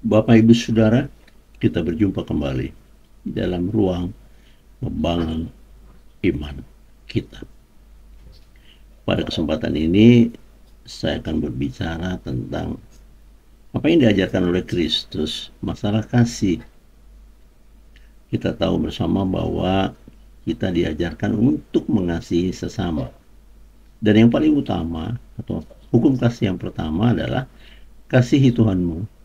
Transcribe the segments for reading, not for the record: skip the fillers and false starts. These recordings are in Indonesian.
Bapak Ibu Saudara, kita berjumpa kembali di dalam ruang membangun iman kita. Pada kesempatan ini saya akan berbicara tentang apa yang diajarkan oleh Kristus, masalah kasih. Kita tahu bersama bahwa kita diajarkan untuk mengasihi sesama. Dan yang paling utama atau hukum kasih yang pertama adalah kasihi Tuhanmu.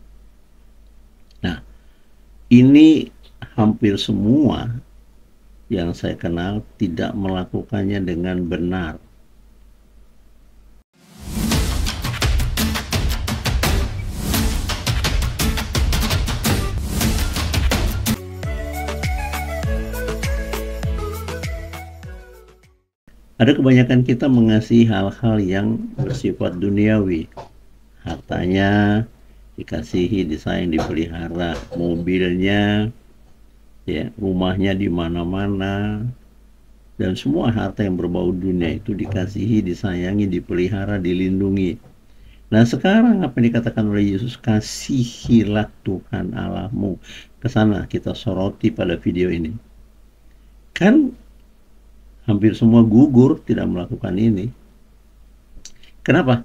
Nah, ini hampir semua yang saya kenal tidak melakukannya dengan benar. Ada kebanyakan kita mengasihi hal-hal yang bersifat duniawi. Hartanya dikasihi, disayang, dipelihara, mobilnya, ya, rumahnya di mana-mana, dan semua harta yang berbau dunia itu dikasihi, disayangi, dipelihara, dilindungi. Nah, sekarang apa yang dikatakan oleh Yesus, kasihilah Tuhan Allahmu. Kesana kita soroti pada video ini. Kan hampir semua gugur tidak melakukan ini. Kenapa?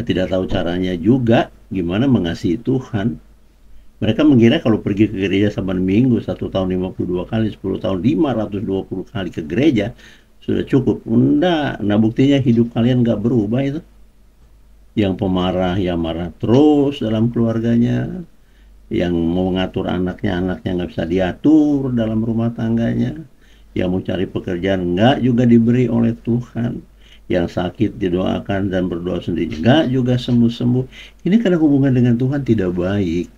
Tidak tahu caranya juga gimana mengasihi Tuhan. Mereka mengira kalau pergi ke gereja Saban Minggu 1 tahun 52 kali, 10 tahun 520 kali ke gereja sudah cukup. Enggak, nah buktinya hidup kalian nggak berubah itu. Yang pemarah ya marah terus dalam keluarganya, yang mau ngatur anaknya nggak bisa diatur dalam rumah tangganya, yang mau cari pekerjaan nggak juga diberi oleh Tuhan, yang sakit didoakan dan berdoa sendiri nggak juga sembuh-sembuh. Ini karena hubungan dengan Tuhan tidak baik.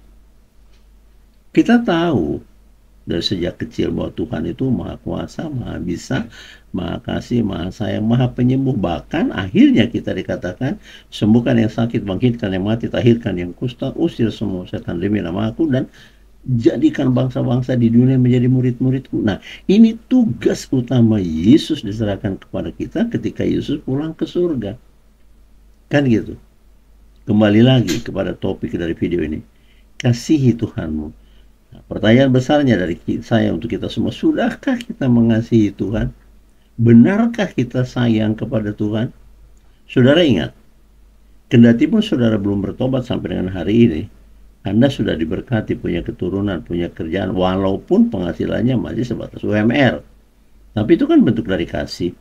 Kita tahu dari sejak kecil bahwa Tuhan itu Maha Kuasa, Maha Bisa, Maha Kasih, Maha Sayang, Maha Penyembuh. Bahkan akhirnya kita dikatakan, sembuhkan yang sakit, bangkitkan yang mati, tahirkan yang kusta, usir semua setan demi nama Aku, dan jadikan bangsa-bangsa di dunia menjadi murid-muridku. Nah, ini tugas utama Yesus diserahkan kepada kita ketika Yesus pulang ke surga. Kan gitu. Kembali lagi kepada topik dari video ini. Kasihi Tuhanmu. Nah, pertanyaan besarnya dari saya untuk kita semua, sudahkah kita mengasihi Tuhan? Benarkah kita sayang kepada Tuhan? Saudara ingat, kendati pun saudara belum bertobat sampai dengan hari ini, Anda sudah diberkati, punya keturunan, punya kerjaan, walaupun penghasilannya masih sebatas UMR. Tapi itu kan bentuk dari kasih.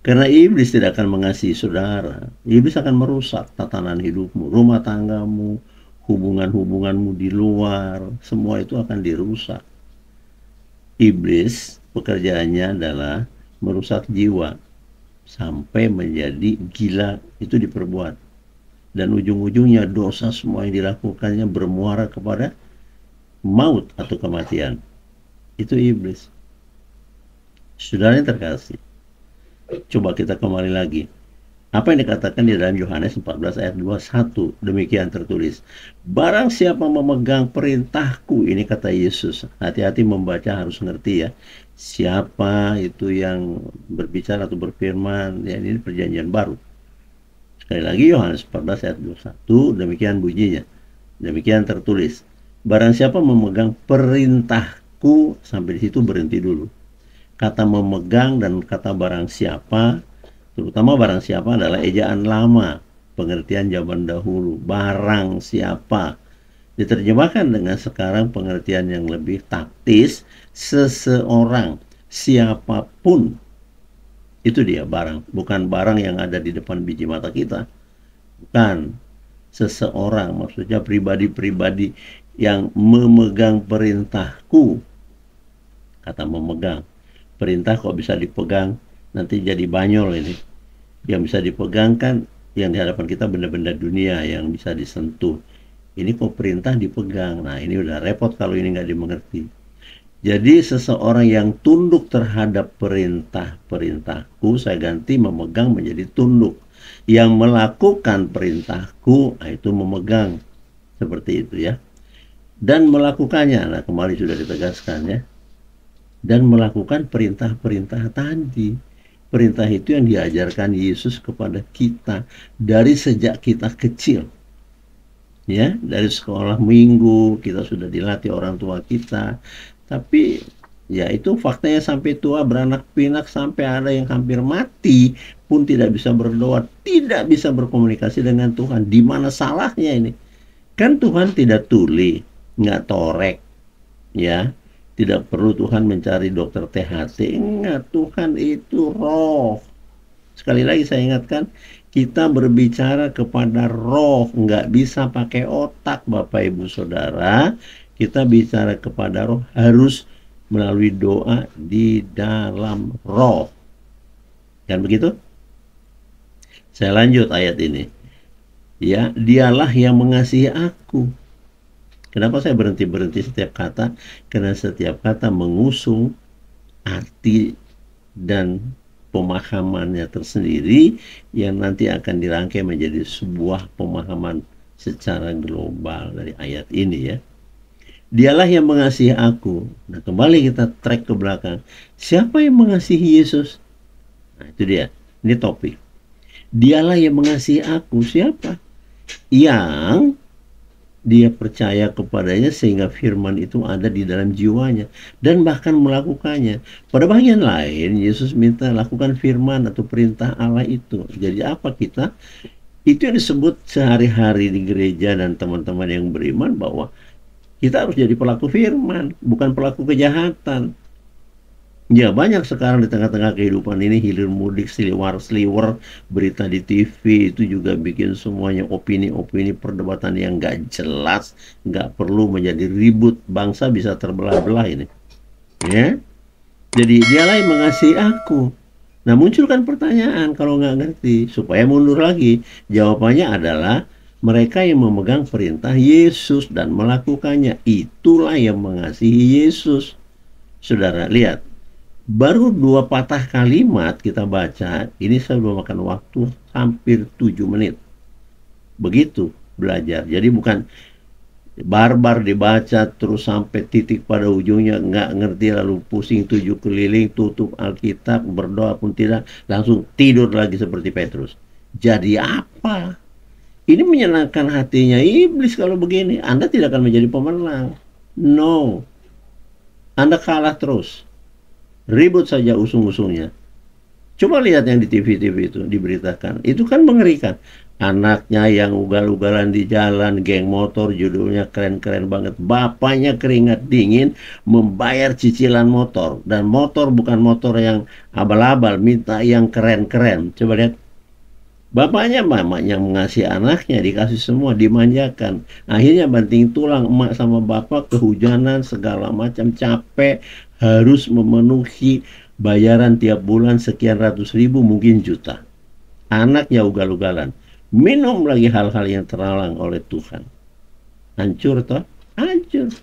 Karena iblis tidak akan mengasihi saudara. Iblis akan merusak tatanan hidupmu, rumah tanggamu, hubungan-hubunganmu di luar, semua itu akan dirusak. Iblis pekerjaannya adalah merusak jiwa sampai menjadi gila, itu diperbuat. Dan ujung-ujungnya dosa semua yang dilakukannya bermuara kepada maut atau kematian. Itu iblis. Saudara yang terkasih, coba kita kembali lagi. Apa yang dikatakan di dalam Yohanes 14 ayat 21, demikian tertulis, barang siapa memegang perintahku, ini kata Yesus, hati-hati membaca, harus ngerti ya, siapa itu yang berbicara atau berfirman, ya ini perjanjian baru. Sekali lagi Yohanes 14 ayat 21, demikian bunyinya, demikian tertulis, barang siapa memegang perintahku, sampai di situ berhenti dulu. Kata memegang dan kata barang siapa, terutama barang siapa adalah ejaan lama, pengertian zaman dahulu. Barang siapa diterjemahkan dengan sekarang pengertian yang lebih taktis, seseorang, siapapun. Itu dia barang, bukan barang yang ada di depan biji mata kita. Bukan, seseorang, maksudnya pribadi-pribadi yang memegang perintahku. Kata memegang, perintah kok bisa dipegang, nanti jadi banyol ini. Yang bisa dipegang kan yang di hadapan kita benda-benda dunia yang bisa disentuh. Ini kok perintah dipegang. Nah, ini udah repot kalau ini nggak dimengerti. Jadi seseorang yang tunduk terhadap perintahku, saya ganti memegang menjadi tunduk. Yang melakukan perintahku, nah itu memegang. Seperti itu ya. Dan melakukannya, nah kembali sudah ditegaskan ya. Dan melakukan perintah-perintah tadi. Perintah itu yang diajarkan Yesus kepada kita dari sejak kita kecil. Ya, dari sekolah minggu kita sudah dilatih orang tua kita, tapi ya itu faktanya sampai tua beranak pinak, sampai ada yang hampir mati pun tidak bisa berdoa, tidak bisa berkomunikasi dengan Tuhan. Di mana salahnya ini? Kan Tuhan tidak tuli, nggak torek, ya. Tidak perlu Tuhan mencari dokter THT. Ingat, Tuhan itu roh. Sekali lagi saya ingatkan, kita berbicara kepada roh, nggak bisa pakai otak, Bapak Ibu Saudara. Kita bicara kepada roh harus melalui doa di dalam roh. Kan begitu? Saya lanjut ayat ini. Ya, dialah yang mengasihi aku. Kenapa saya berhenti-berhenti setiap kata? Karena setiap kata mengusung arti dan pemahamannya tersendiri yang nanti akan dirangkai menjadi sebuah pemahaman secara global dari ayat ini ya. Dialah yang mengasihi aku. Nah, kembali kita track ke belakang. Siapa yang mengasihi Yesus? Nah, itu dia. Ini topik. Dialah yang mengasihi aku. Siapa? Yang dia percaya kepadanya sehingga firman itu ada di dalam jiwanya dan bahkan melakukannya. Pada bagian lain, Yesus minta lakukan firman atau perintah Allah itu. Jadi apa kita? Itu yang disebut sehari-hari di gereja dan teman-teman yang beriman bahwa kita harus jadi pelaku firman, bukan pelaku kejahatan. Ya, banyak sekarang di tengah-tengah kehidupan ini hilir mudik, seliwer berita di TV itu juga bikin semuanya opini-opini perdebatan yang nggak jelas, nggak perlu menjadi ribut, bangsa bisa terbelah-belah ini. Ya, jadi dialah yang mengasihi aku. Nah, munculkan pertanyaan kalau nggak ngerti, supaya mundur lagi. Jawabannya adalah mereka yang memegang perintah Yesus dan melakukannya. Itulah yang mengasihi Yesus. Saudara, lihat. Baru 2 patah kalimat kita baca, ini saya sudah makan waktu hampir 7 menit. Begitu belajar. Jadi bukan barbar dibaca terus sampai titik pada ujungnya nggak ngerti lalu pusing 7 keliling, tutup Alkitab, berdoa pun tidak, langsung tidur lagi seperti Petrus. Jadi apa? Ini menyenangkan hatinya iblis kalau begini. Anda tidak akan menjadi pemenang. No. Anda kalah terus. Ribut saja usung-usungnya. Coba lihat yang di TV-TV itu diberitakan. Itu kan mengerikan. Anaknya yang ugal-ugalan di jalan, geng motor, judulnya keren-keren banget. Bapaknya keringat dingin membayar cicilan motor. Dan motor bukan motor yang abal-abal, minta yang keren-keren. Coba lihat. Bapaknya, mamanya mengasihi anaknya, dikasih semua, dimanjakan. Akhirnya banting tulang, emak sama bapak kehujanan, segala macam, capek, harus memenuhi bayaran tiap bulan sekian ratus ribu, mungkin juta. Anaknya ugal-ugalan. Minum lagi hal-hal yang terhalang oleh Tuhan. Hancur toh? Hancur.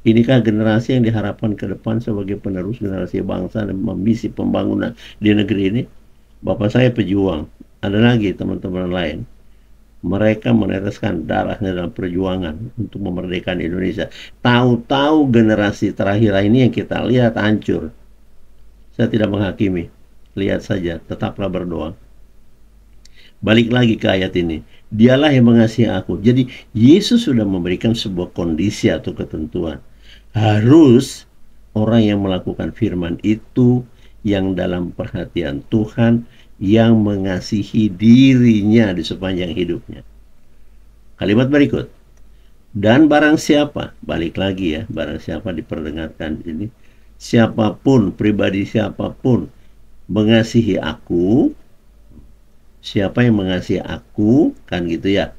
Inikah generasi yang diharapkan ke depan sebagai penerus generasi bangsa dan memisi pembangunan di negeri ini? Bapak saya pejuang. Ada lagi teman-teman lain. Mereka meneteskan darahnya dalam perjuangan untuk memerdekakan Indonesia. Tahu-tahu generasi terakhir ini yang kita lihat hancur. Saya tidak menghakimi. Lihat saja, tetaplah berdoa. Balik lagi ke ayat ini. Dialah yang mengasihi aku. Jadi Yesus sudah memberikan sebuah kondisi atau ketentuan. Harus orang yang melakukan firman itu yang dalam perhatian Tuhan, yang mengasihi dirinya di sepanjang hidupnya. Kalimat berikut. Dan barang siapa, balik lagi ya, barang siapa diperdengarkan ini, siapapun, pribadi siapapun mengasihi aku, siapa yang mengasihi aku, kan gitu ya,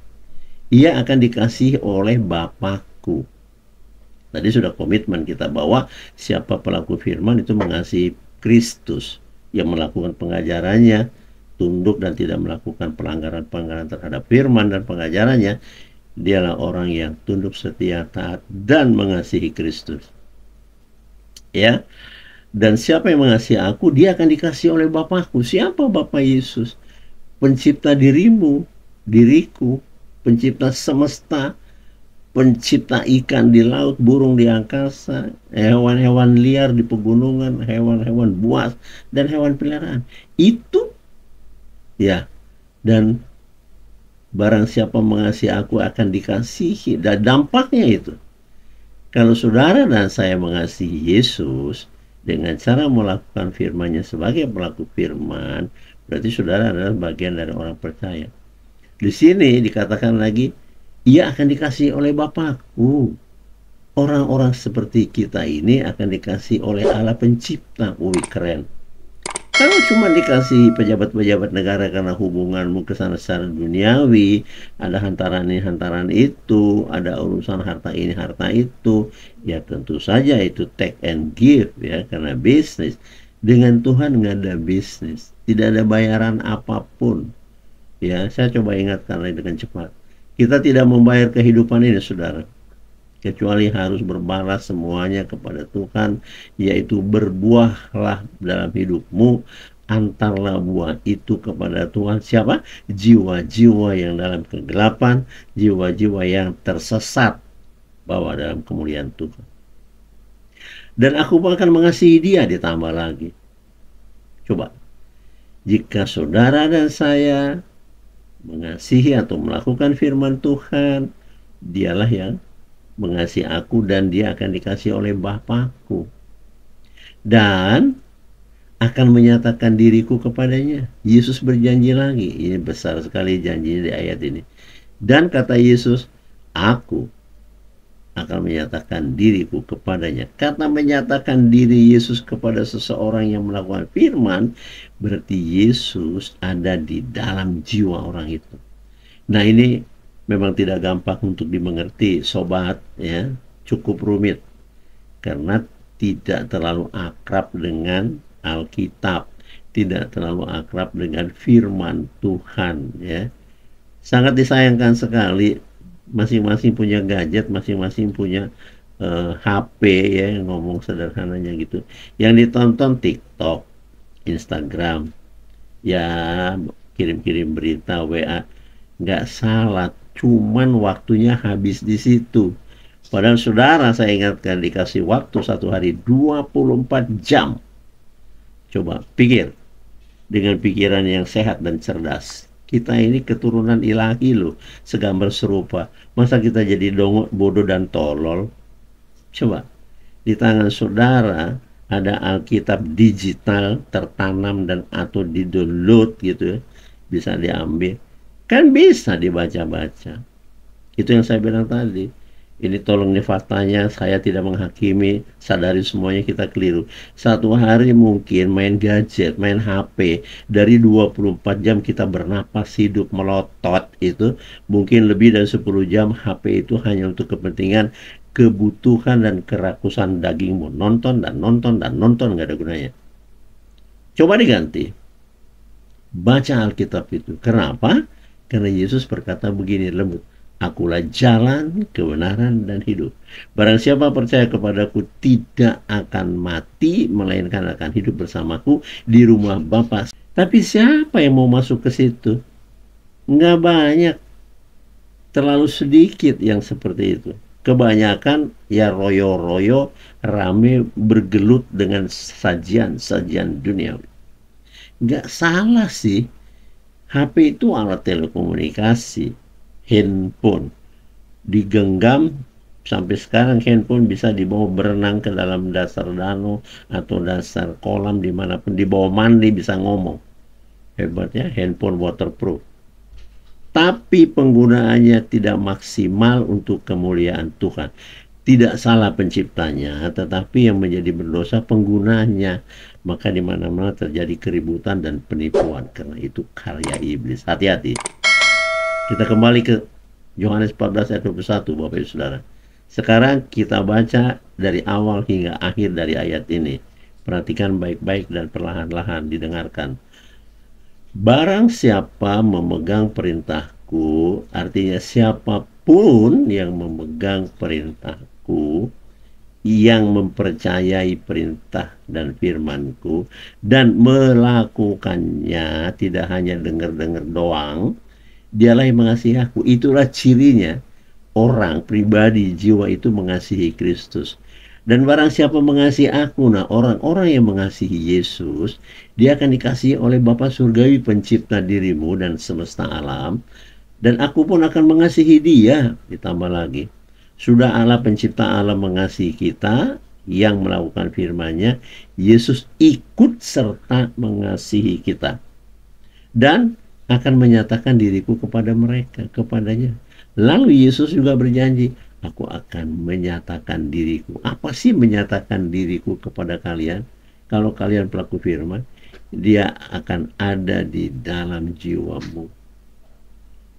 ia akan dikasihi oleh Bapakku. Tadi sudah komitmen kita bahwa siapa pelaku firman itu mengasihi Kristus, yang melakukan pengajarannya, tunduk dan tidak melakukan pelanggaran-pelanggaran terhadap firman dan pengajarannya, dialah orang yang tunduk, setia, taat, dan mengasihi Kristus. Ya, dan siapa yang mengasihi aku, dia akan dikasihi oleh Bapakku. Siapa Bapa Yesus? Pencipta dirimu, diriku, pencipta semesta, pencipta ikan di laut, burung di angkasa, hewan-hewan liar di pegunungan, hewan-hewan buas, dan hewan peliharaan. Itu ya, dan Barang siapa mengasihi aku akan dikasihi. Dan dampaknya itu, kalau saudara dan saya mengasihi Yesus dengan cara melakukan firman-Nya sebagai pelaku firman, berarti saudara adalah bagian dari orang percaya. Di sini dikatakan lagi, ia akan dikasihi oleh Bapakku. Orang-orang seperti kita ini akan dikasihi oleh Allah Pencipta. Wih, keren. Kalau cuma dikasih pejabat-pejabat negara karena hubunganmu ke sana secara duniawi, ada hantaran ini, hantaran itu, ada urusan harta ini, harta itu, ya tentu saja itu take and give ya, karena bisnis. Dengan Tuhan nggak ada bisnis, tidak ada bayaran apapun. Ya, saya coba ingatkan lagi dengan cepat. Kita tidak membayar kehidupan ini, saudara, kecuali harus berbalas semuanya kepada Tuhan, yaitu berbuahlah dalam hidupmu, antarlah buah itu kepada Tuhan. Siapa? Jiwa-jiwa yang dalam kegelapan, jiwa-jiwa yang tersesat, bawa dalam kemuliaan Tuhan. Dan aku akan mengasihi dia, ditambah lagi. Coba, jika saudara dan saya mengasihi atau melakukan firman Tuhan, dialah yang mengasihi aku dan dia akan dikasihi oleh Bapakku. Dan akan menyatakan diriku kepadanya. Yesus berjanji lagi. Ini besar sekali janjinya di ayat ini. Dan kata Yesus, aku akan menyatakan diriku kepadanya. Kata menyatakan diri Yesus kepada seseorang yang melakukan firman, berarti Yesus ada di dalam jiwa orang itu. Nah, ini memang tidak gampang untuk dimengerti, sobat, ya. Cukup rumit karena tidak terlalu akrab dengan Alkitab, tidak terlalu akrab dengan firman Tuhan, ya. Sangat disayangkan sekali, masing-masing punya gadget, masing-masing punya HP, ya, ngomong sederhananya gitu. Yang ditonton TikTok, Instagram, ya, kirim-kirim berita, WA. Nggak salah, cuman waktunya habis di situ. Padahal saudara, saya ingatkan, dikasih waktu satu hari 24 jam. Coba pikir dengan pikiran yang sehat dan cerdas. Kita ini keturunan ilahi loh, segambar serupa. Masa kita jadi bodoh dan tolol? Coba, di tangan saudara ada Alkitab digital tertanam dan atau di-download gitu ya, bisa diambil. Kan bisa dibaca-baca. Itu yang saya bilang tadi. Ini tolong nih faktanya, saya tidak menghakimi, sadari semuanya kita keliru. Satu hari mungkin main gadget, main HP, dari 24 jam kita bernapas, hidup, melotot itu, mungkin lebih dari 10 jam HP itu hanya untuk kepentingan kebutuhan dan kerakusan dagingmu. Nonton dan nonton dan nonton, nggak ada gunanya. Coba diganti. Baca Alkitab itu. Kenapa? Karena Yesus berkata begini lembut, akulah jalan, kebenaran, dan hidup. Barang siapa percaya kepadaku tidak akan mati, melainkan akan hidup bersamaku di rumah Bapa. Tapi siapa yang mau masuk ke situ? Nggak banyak. Terlalu sedikit yang seperti itu. Kebanyakan ya royo-royo, rame, bergelut dengan sajian-sajian duniawi. Nggak salah sih. HP itu alat telekomunikasi. Handphone digenggam, sampai sekarang handphone bisa dibawa berenang ke dalam dasar danau atau dasar kolam, dimanapun, dibawa mandi bisa ngomong. Hebatnya handphone waterproof. Tapi penggunaannya tidak maksimal untuk kemuliaan Tuhan. Tidak salah penciptanya, tetapi yang menjadi berdosa penggunanya. Maka di mana-mana terjadi keributan dan penipuan, karena itu karya iblis. Hati-hati. Kita kembali ke Yohanes 14 ayat 21, Bapak Ibu Saudara. Sekarang kita baca dari awal hingga akhir dari ayat ini. Perhatikan baik-baik dan perlahan-lahan didengarkan. Barang siapa memegang perintahku, artinya siapapun yang memegang perintahku, yang mempercayai perintah dan firmanku, dan melakukannya, tidak hanya dengar-dengar doang, dialah yang mengasihi aku. Itulah cirinya orang, pribadi, jiwa itu mengasihi Kristus. Dan barang siapa mengasihi aku, nah orang-orang yang mengasihi Yesus, dia akan dikasihi oleh Bapa Surgawi pencipta dirimu dan semesta alam. Dan aku pun akan mengasihi dia. Ditambah lagi, sudah Allah pencipta alam mengasihi kita yang melakukan firman-Nya, Yesus ikut serta mengasihi kita. Dan akan menyatakan diriku kepada mereka, kepadanya. Lalu Yesus juga berjanji, aku akan menyatakan diriku. Apa sih menyatakan diriku kepada kalian? Kalau kalian pelaku firman, dia akan ada di dalam jiwamu.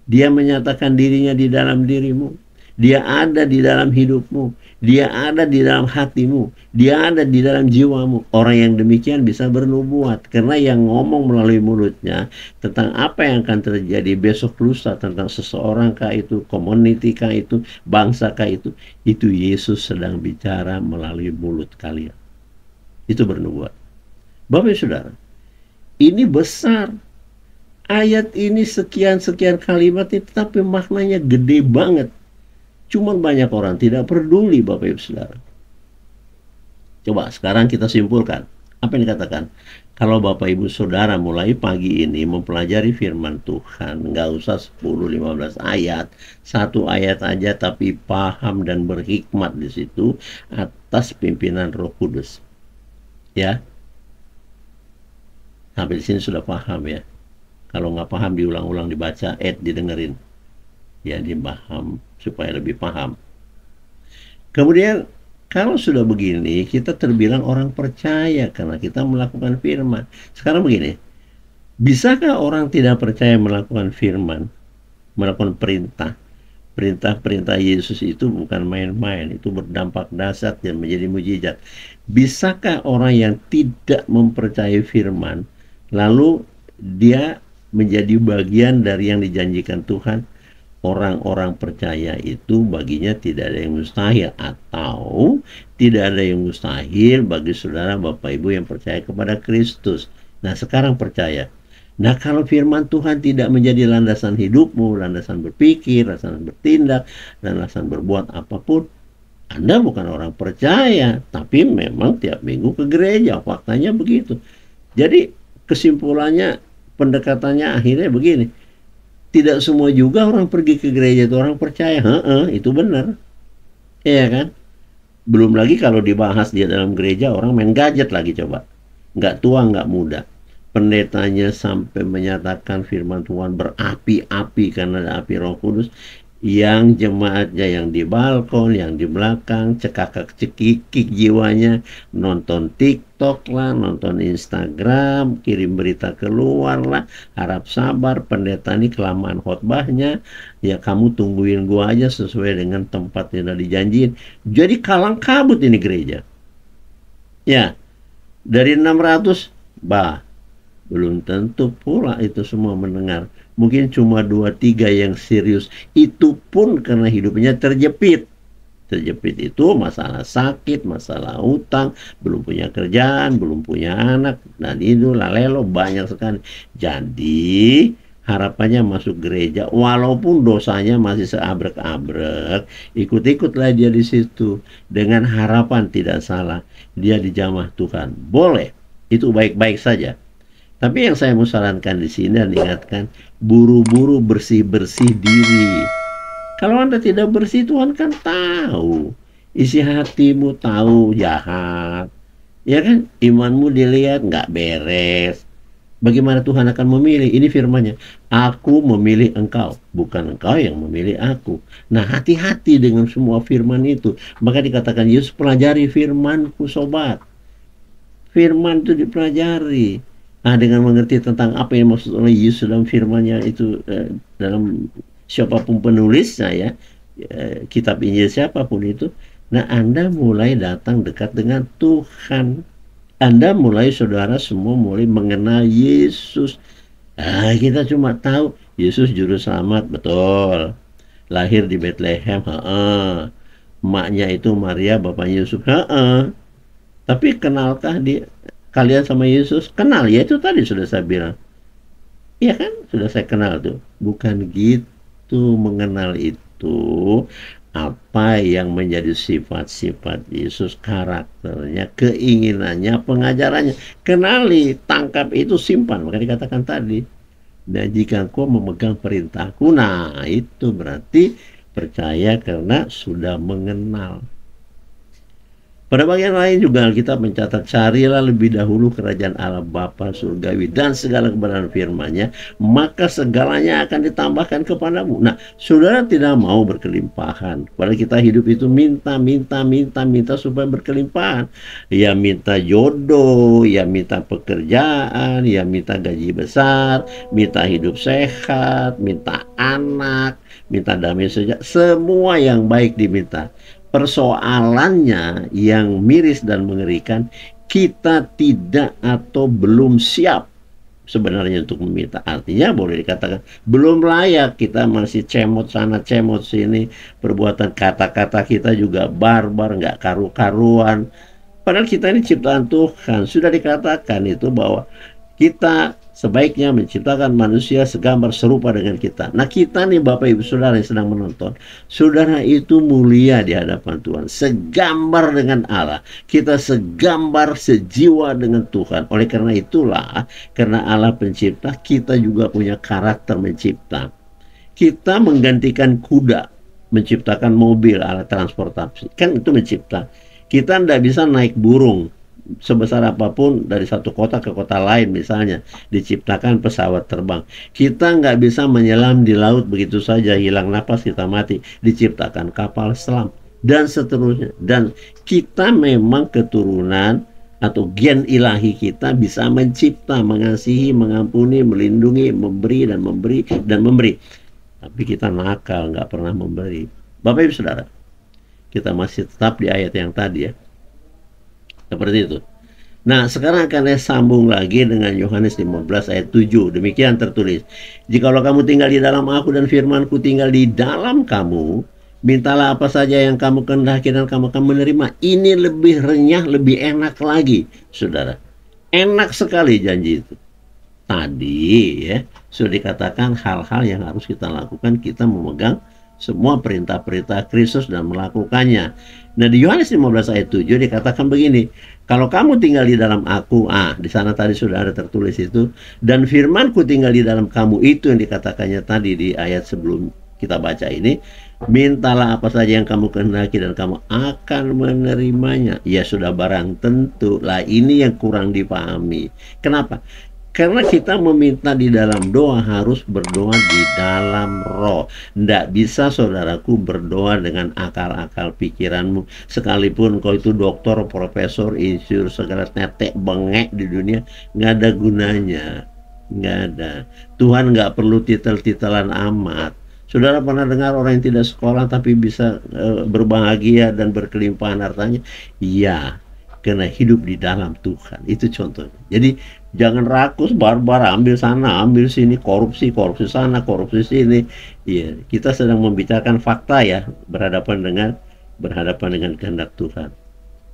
Dia menyatakan dirinya di dalam dirimu. Dia ada di dalam hidupmu. Dia ada di dalam hatimu. Dia ada di dalam jiwamu. Orang yang demikian bisa bernubuat. Karena yang ngomong melalui mulutnya tentang apa yang akan terjadi besok lusa, tentang seseorang kah itu, community kah itu, bangsa kah itu Yesus sedang bicara melalui mulut kalian. Itu bernubuat. Bapak Ibu Saudara, ini besar. Ayat ini sekian-sekian kalimat ini, tapi maknanya gede banget. Cuman banyak orang tidak peduli, Bapak Ibu Saudara. Coba sekarang kita simpulkan. Apa yang dikatakan? Kalau Bapak Ibu Saudara mulai pagi ini mempelajari firman Tuhan, nggak usah 10-15 ayat, satu ayat aja tapi paham dan berhikmat di situ atas pimpinan Roh Kudus. Ya. Sampai di sini sudah paham ya. Kalau nggak paham diulang-ulang dibaca, didengerin. Ya, dipaham supaya lebih paham. Kemudian kalau sudah begini, kita terbilang orang percaya karena kita melakukan firman. Sekarang begini, bisakah orang tidak percaya melakukan firman, melakukan perintah? Perintah-perintah Yesus itu bukan main-main, itu berdampak dahsyat dan menjadi mujizat. Bisakah orang yang tidak mempercayai firman, lalu dia menjadi bagian dari yang dijanjikan Tuhan? Orang-orang percaya itu baginya tidak ada yang mustahil, atau tidak ada yang mustahil bagi saudara Bapak Ibu yang percaya kepada Kristus. Nah, sekarang percaya. Nah, kalau firman Tuhan tidak menjadi landasan hidupmu, landasan berpikir, landasan bertindak, dan landasan berbuat apapun, Anda bukan orang percaya, tapi memang tiap minggu ke gereja. Faktanya begitu. Jadi kesimpulannya, pendekatannya akhirnya begini. Tidak semua juga orang pergi ke gereja itu orang percaya. Itu benar. Iya kan? Belum lagi kalau dibahas dia dalam gereja, orang main gadget lagi coba. Nggak tua, nggak muda. Pendetanya sampai menyatakan firman Tuhan berapi-api karena ada api Roh Kudus. Yang jemaatnya yang di balkon, yang di belakang, cekakak-cekikik jiwanya, nonton TikTok lah, nonton Instagram, kirim berita keluar lah, harap sabar, pendeta ini kelamaan khotbahnya, ya kamu tungguin gua aja sesuai dengan tempat yang udah dijanjiin. Jadi kalang kabut ini gereja. Ya, dari 600, belum tentu pula itu semua mendengar. Mungkin cuma 2-3 yang serius. Itu pun karena hidupnya terjepit. Terjepit itu masalah sakit, masalah utang, belum punya kerjaan, belum punya anak, dan itu lalelo banyak sekali. Jadi harapannya masuk gereja, walaupun dosanya masih seabrek-abrek, ikut-ikutlah dia di situ dengan harapan tidak salah dia dijamah Tuhan. Boleh, itu baik-baik saja. Tapi yang saya mau sarankan di sini dan ingatkan, buru-buru bersih-bersih diri. Kalau Anda tidak bersih, Tuhan kan tahu. Isi hatimu tahu jahat. Ya kan? Imanmu dilihat nggak beres. Bagaimana Tuhan akan memilih? Ini firman-Nya. Aku memilih engkau, bukan engkau yang memilih aku. Nah, hati-hati dengan semua firman itu. Maka dikatakan, Yesus pelajari firman-Ku, sobat. Firman itu dipelajari. Dengan mengerti tentang apa yang maksud oleh Yesus dalam firman-Nya itu, dalam siapapun penulisnya ya, kitab Injil siapapun itu, nah Anda mulai datang dekat dengan Tuhan. Anda mulai, saudara semua mulai mengenal Yesus. Kita cuma tahu Yesus juru selamat, betul. Lahir di Bethlehem, emaknya itu Maria, bapaknya Yusuf, tapi kenalkah kalian sama Yesus? Kenal, ya itu tadi sudah saya bilang. Iya kan? Sudah saya kenal tuh. Bukan gitu mengenal itu. Apa yang menjadi sifat-sifat Yesus, karakternya, keinginannya, pengajarannya. Kenali, tangkap itu, simpan. Maka dikatakan tadi. Dan jika engkau memegang perintahku, nah itu berarti percaya karena sudah mengenal. Pada bagian lain juga Alkitab mencatat, carilah lebih dahulu kerajaan Allah Bapa surgawi dan segala kebenaran firman-Nya, maka segalanya akan ditambahkan kepadamu. Nah, saudara tidak mau berkelimpahan. Pada kita hidup itu minta supaya berkelimpahan. Ya minta jodoh, ya minta pekerjaan, ya minta gaji besar, minta hidup sehat, minta anak, minta damai sejahtera, semua yang baik diminta. Persoalannya yang miris dan mengerikan, kita tidak atau belum siap sebenarnya untuk meminta. Artinya boleh dikatakan belum layak, kita masih cemot sana cemot sini, perbuatan kata-kata kita juga barbar, nggak karu-karuan. Padahal kita ini ciptaan Tuhan, sudah dikatakan itu bahwa kita sebaiknya menciptakan manusia segambar serupa dengan kita. Nah kita nih Bapak Ibu Saudara yang sedang menonton, saudara itu mulia di hadapan Tuhan, segambar dengan Allah. Kita segambar, sejiwa dengan Tuhan. Oleh karena itulah, karena Allah pencipta, kita juga punya karakter mencipta. Kita menggantikan kuda, menciptakan mobil, alat transportasi, kan itu mencipta. Kita tidak bisa naik burung sebesar apapun dari satu kota ke kota lain, misalnya diciptakan pesawat terbang. Kita nggak bisa menyelam di laut begitu saja, hilang napas kita mati, diciptakan kapal selam dan seterusnya. Dan kita memang keturunan atau gen ilahi kita bisa mencipta, mengasihi, mengampuni, melindungi, memberi dan memberi dan memberi. Tapi kita nakal, nggak pernah memberi. Bapak Ibu Saudara, kita masih tetap di ayat yang tadi ya, seperti itu. Nah, sekarang akan saya sambung lagi dengan Yohanes 15 ayat 7. Demikian tertulis, jikalau kamu tinggal di dalam aku dan firmanku tinggal di dalam kamu, mintalah apa saja yang kamu kehendaki dan kamu akan menerima. Ini lebih renyah, lebih enak lagi, saudara. Enak sekali janji itu. Tadi ya, sudah dikatakan hal-hal yang harus kita lakukan, kita memegang semua perintah-perintah Kristus dan melakukannya. Nah, di Yohanes 15 ayat 7 dikatakan begini, kalau kamu tinggal di dalam aku, di sana tadi sudah ada tertulis itu, dan firmanku tinggal di dalam kamu, itu yang dikatakannya tadi di ayat sebelum kita baca ini, mintalah apa saja yang kamu kehendaki dan kamu akan menerimanya. Ya sudah barang tentu lah, ini yang kurang dipahami. Kenapa? Karena kita meminta di dalam doa harus berdoa di dalam roh. Tidak bisa saudaraku berdoa dengan akal-akal pikiranmu. Sekalipun kau itu doktor, profesor, insinyur, segala tetek bengek di dunia, nggak ada gunanya. Nggak ada. Tuhan nggak perlu titel-titelan amat. Saudara pernah dengar orang yang tidak sekolah tapi bisa berbahagia dan berkelimpahan hartanya? Iya, karena hidup di dalam Tuhan. Itu contohnya. Jadi jangan rakus, barbar, ambil sana, ambil sini, korupsi sana, korupsi sini. Iya, kita sedang membicarakan fakta ya, berhadapan dengan kehendak Tuhan.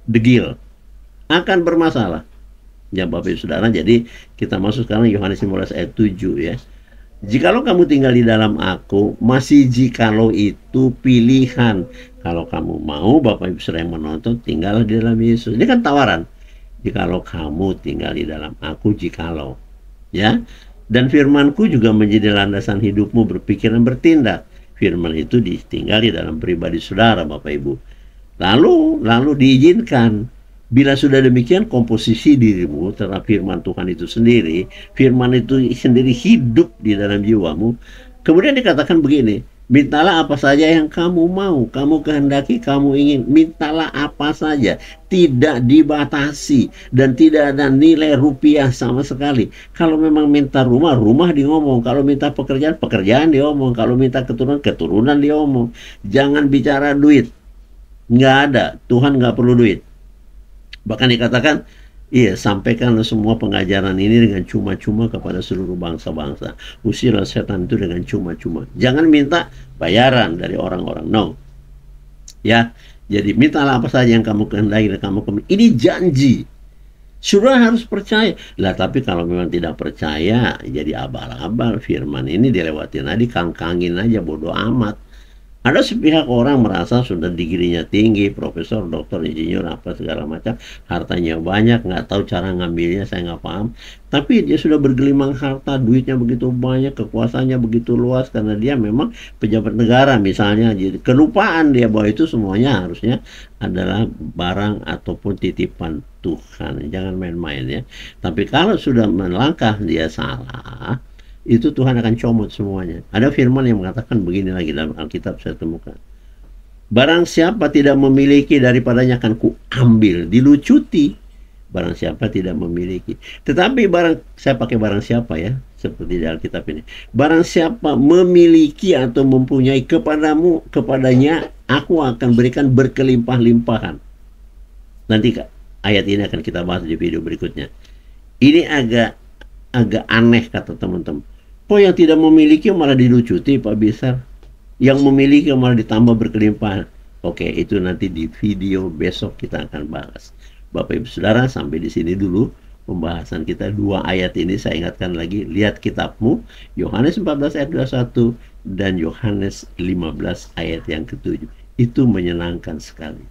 Degil akan bermasalah. Ya Bapak Ibu Saudara, jadi kita masuk sekarang Yohanes 15 ayat 7 ya. Jikalau kamu tinggal di dalam aku, masih jikalau itu pilihan. Kalau kamu mau, Bapak Ibu Saudara yang menonton, tinggallah di dalam Yesus. Ini kan tawaran. Jikalau kamu tinggal di dalam aku, jikalau ya, dan firmanku juga menjadi landasan hidupmu, berpikir dan bertindak. Firman itu ditinggal di dalam pribadi saudara Bapak Ibu. Lalu diizinkan. Bila sudah demikian, komposisi dirimu terhadap firman Tuhan itu sendiri, firman itu sendiri hidup di dalam jiwamu. Kemudian dikatakan begini, mintalah apa saja yang kamu mau, kamu kehendaki, kamu ingin. Mintalah apa saja, tidak dibatasi dan tidak ada nilai rupiah sama sekali. Kalau memang minta rumah, rumah diomong. Kalau minta pekerjaan, pekerjaan diomong. Kalau minta keturunan, keturunan diomong. Jangan bicara duit, nggak ada. Tuhan nggak perlu duit. Bahkan dikatakan, iya, sampaikan semua pengajaran ini dengan cuma-cuma kepada seluruh bangsa-bangsa. Usirlah setan itu dengan cuma-cuma. Jangan minta bayaran dari orang-orang. No. Ya, jadi mintalah apa saja yang kamu kehendaki dan kamu kehendaki. Ini janji. Sudah harus percaya. Lah, tapi kalau memang tidak percaya, jadi abal-abal. Firman ini dilewatin aja, dikangkangin aja, bodoh amat. Ada sepihak orang merasa sudah digrinya tinggi, profesor, dokter, insinyur, apa segala macam, hartanya banyak, nggak tahu cara ngambilnya, saya nggak paham. Tapi dia sudah bergelimang harta, duitnya begitu banyak, kekuasaannya begitu luas, karena dia memang pejabat negara misalnya. Jadi kelupaan dia bahwa itu semuanya harusnya adalah barang ataupun titipan Tuhan. Jangan main-main ya. Tapi kalau sudah melangkah dia salah, itu Tuhan akan comot semuanya. Ada firman yang mengatakan begini lagi dalam Alkitab saya temukan. Barang siapa tidak memiliki daripadanya akan kuambil, dilucuti. Barang siapa tidak memiliki. Tetapi saya pakai barang siapa ya, seperti di Alkitab ini. Barang siapa memiliki atau mempunyai kepadanya aku akan berikan berkelimpah-limpahan. Nanti ayat ini akan kita bahas di video berikutnya. Ini agak aneh kata teman-teman. Kok yang tidak memiliki malah dilucuti Pak Bisar? Yang memiliki malah ditambah berkelimpahan. Oke, itu nanti di video besok kita akan bahas. Bapak Ibu Saudara, sampai di sini dulu pembahasan kita. 2 ayat ini saya ingatkan lagi, lihat kitabmu, Yohanes 14 ayat 21 dan Yohanes 15 ayat yang ke-7. Itu menyenangkan sekali.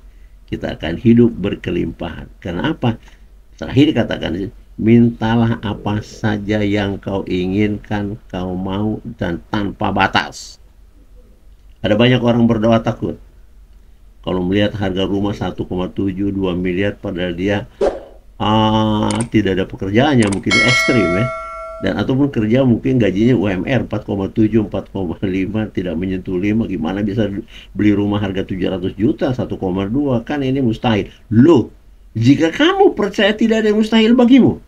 Kita akan hidup berkelimpahan. Karena apa? Terakhir katakan, mintalah apa saja yang kau inginkan, kau mau, dan tanpa batas. Ada banyak orang berdoa takut. Kalau melihat harga rumah 1,7, 2 miliar, padahal dia tidak ada pekerjaannya, mungkin ekstrim ya. Dan ataupun kerja mungkin gajinya UMR 4,7, 4,5, tidak menyentuh 5, gimana bisa beli rumah harga 700 juta, 1,2, kan ini mustahil. Loh, jika kamu percaya tidak ada yang mustahil bagimu.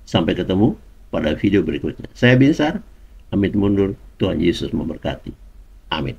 Sampai ketemu pada video berikutnya. Saya Binsar, amit mundur, Tuhan Yesus memberkati. Amin.